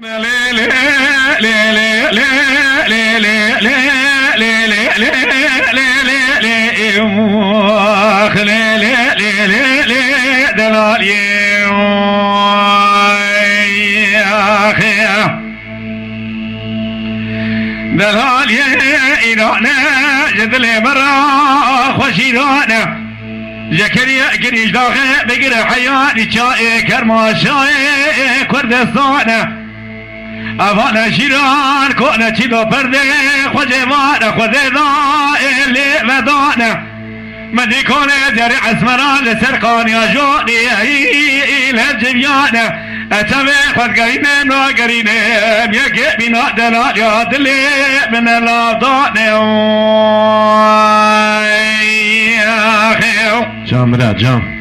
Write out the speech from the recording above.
دلال إيرانا جدل مرا خوشيرانا زكريا قريش داخل بقر حياني شاي كرماشاي كردستانا أفانا شيران كونا تشيدو برده خوزيوانا خوزيدا اللي ودانا من يكون جري عسمران لسرقان يا جوني للجبيانا أتبع خد قرينة نو قرينة يكي بنا دلال يا دلي من الأضاء جام برا جام